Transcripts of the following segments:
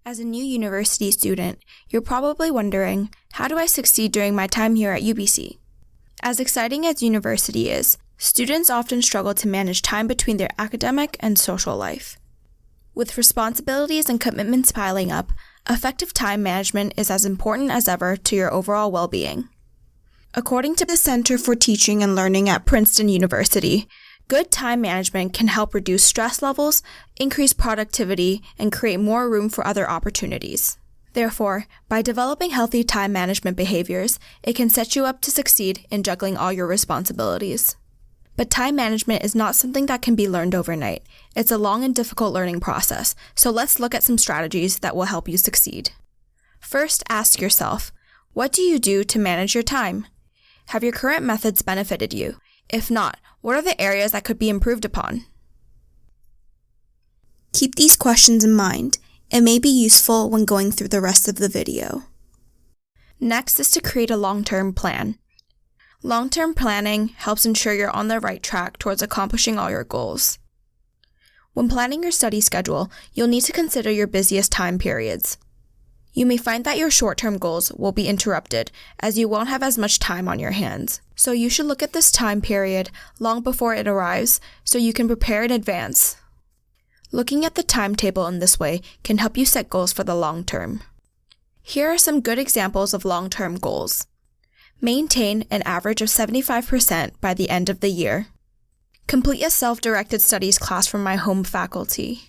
As a new university student, you're probably wondering, how do I succeed during my time here at UBC? As exciting as university is, students often struggle to manage time between their academic and social life. With responsibilities and commitments piling up, effective time management is as important as ever to your overall well-being. According to the Center for Teaching and Learning at Princeton University, good time management can help reduce stress levels, increase productivity, and create more room for other opportunities. Therefore, by developing healthy time management behaviors, it can set you up to succeed in juggling all your responsibilities. But time management is not something that can be learned overnight. It's a long and difficult learning process, so let's look at some strategies that will help you succeed. First, ask yourself, what do you do to manage your time? Have your current methods benefited you? If not, what are the areas that could be improved upon? Keep these questions in mind. It may be useful when going through the rest of the video. Next is to create a long-term plan. Long-term planning helps ensure you're on the right track towards accomplishing all your goals. When planning your study schedule, you'll need to consider your busiest time periods. You may find that your short-term goals will be interrupted as you won't have as much time on your hands. So you should look at this time period long before it arrives so you can prepare in advance. Looking at the timetable in this way can help you set goals for the long term. Here are some good examples of long-term goals. Maintain an average of 75% by the end of the year. Complete a self-directed studies class from my home faculty.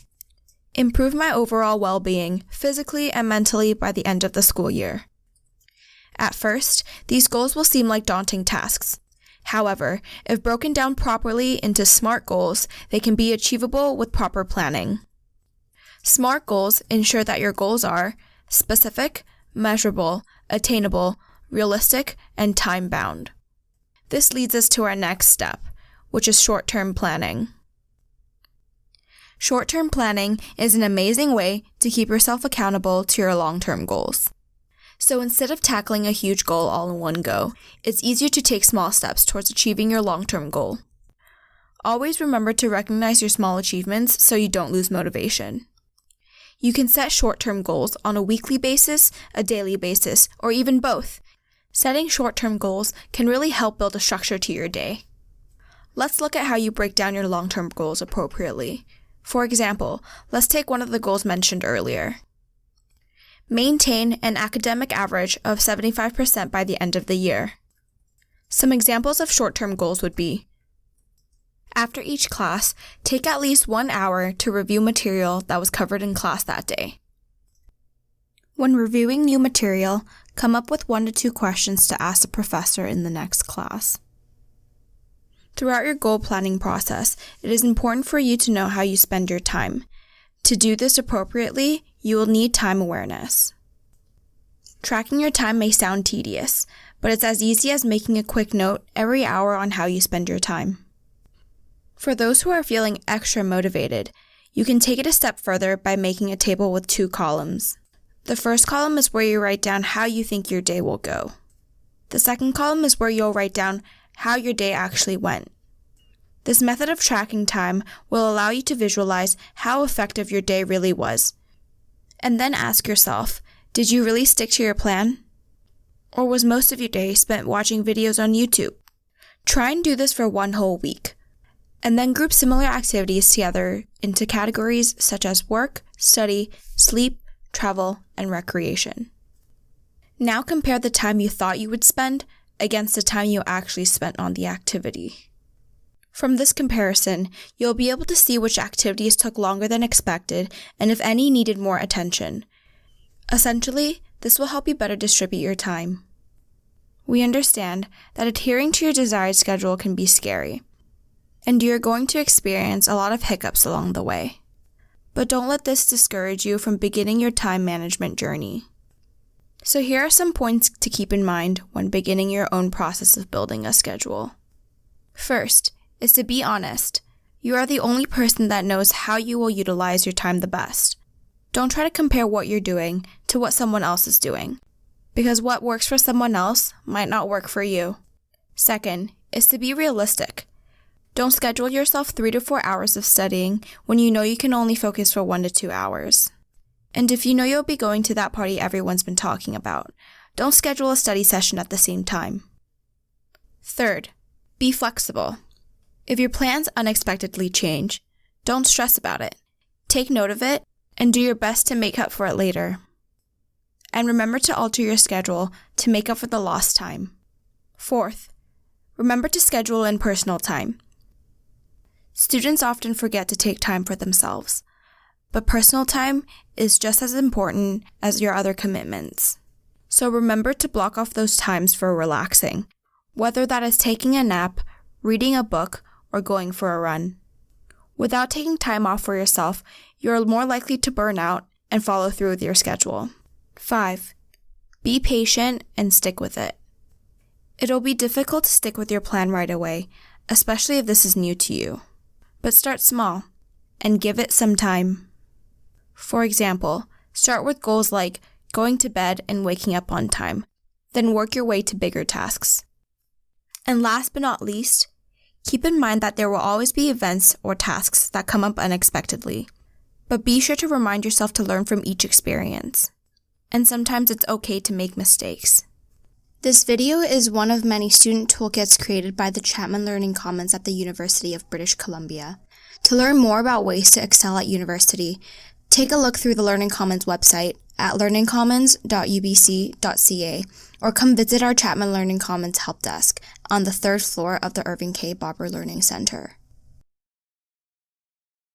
Improve my overall well-being, physically and mentally, by the end of the school year. At first, these goals will seem like daunting tasks. However, if broken down properly into SMART goals, they can be achievable with proper planning. SMART goals ensure that your goals are specific, measurable, attainable, realistic, and time-bound. This leads us to our next step, which is short-term planning. Short-term planning is an amazing way to keep yourself accountable to your long-term goals. So instead of tackling a huge goal all in one go, it's easier to take small steps towards achieving your long-term goal. Always remember to recognize your small achievements so you don't lose motivation. You can set short-term goals on a weekly basis, a daily basis, or even both. Setting short-term goals can really help build a structure to your day. Let's look at how you break down your long-term goals appropriately. For example, let's take one of the goals mentioned earlier. Maintain an academic average of 75% by the end of the year. Some examples of short-term goals would be: after each class, take at least 1 hour to review material that was covered in class that day. When reviewing new material, come up with 1 to 2 questions to ask the professor in the next class. Throughout your goal planning process, it is important for you to know how you spend your time. To do this appropriately, you will need time awareness. Tracking your time may sound tedious, but it's as easy as making a quick note every hour on how you spend your time. For those who are feeling extra motivated, you can take it a step further by making a table with 2 columns. The first column is where you write down how you think your day will go. The second column is where you'll write down how your day actually went. This method of tracking time will allow you to visualize how effective your day really was. And then ask yourself, did you really stick to your plan? Or was most of your day spent watching videos on YouTube? Try and do this for 1 whole week. And then group similar activities together into categories such as work, study, sleep, travel, and recreation. Now compare the time you thought you would spend against the time you actually spent on the activity. From this comparison, you'll be able to see which activities took longer than expected and if any needed more attention. Essentially, this will help you better distribute your time. We understand that adhering to your desired schedule can be scary, and you're going to experience a lot of hiccups along the way. But don't let this discourage you from beginning your time management journey. So here are some points to keep in mind when beginning your own process of building a schedule. First is to be honest. You are the only person that knows how you will utilize your time the best. Don't try to compare what you're doing to what someone else is doing, because what works for someone else might not work for you. Second is to be realistic. Don't schedule yourself 3 to 4 hours of studying when you know you can only focus for 1 to 2 hours. And if you know you'll be going to that party everyone's been talking about, don't schedule a study session at the same time. Third, be flexible. If your plans unexpectedly change, don't stress about it. Take note of it and do your best to make up for it later. And remember to alter your schedule to make up for the lost time. Fourth, remember to schedule in personal time. Students often forget to take time for themselves, but personal time is just as important as your other commitments. So remember to block off those times for relaxing, whether that is taking a nap, reading a book, or going for a run. Without taking time off for yourself, you're more likely to burn out and follow through with your schedule. 5. Be patient and stick with it. It'll be difficult to stick with your plan right away, especially if this is new to you. But start small and give it some time. For example, start with goals like going to bed and waking up on time, then work your way to bigger tasks. And last but not least, keep in mind that there will always be events or tasks that come up unexpectedly, but be sure to remind yourself to learn from each experience. And sometimes it's okay to make mistakes. This video is one of many student toolkits created by the Chapman Learning Commons at the University of British Columbia. To learn more about ways to excel at university, take a look through the Learning Commons website at learningcommons.ubc.ca or come visit our Chapman Learning Commons help desk on the 3rd floor of the Irving K. Barber Learning Center.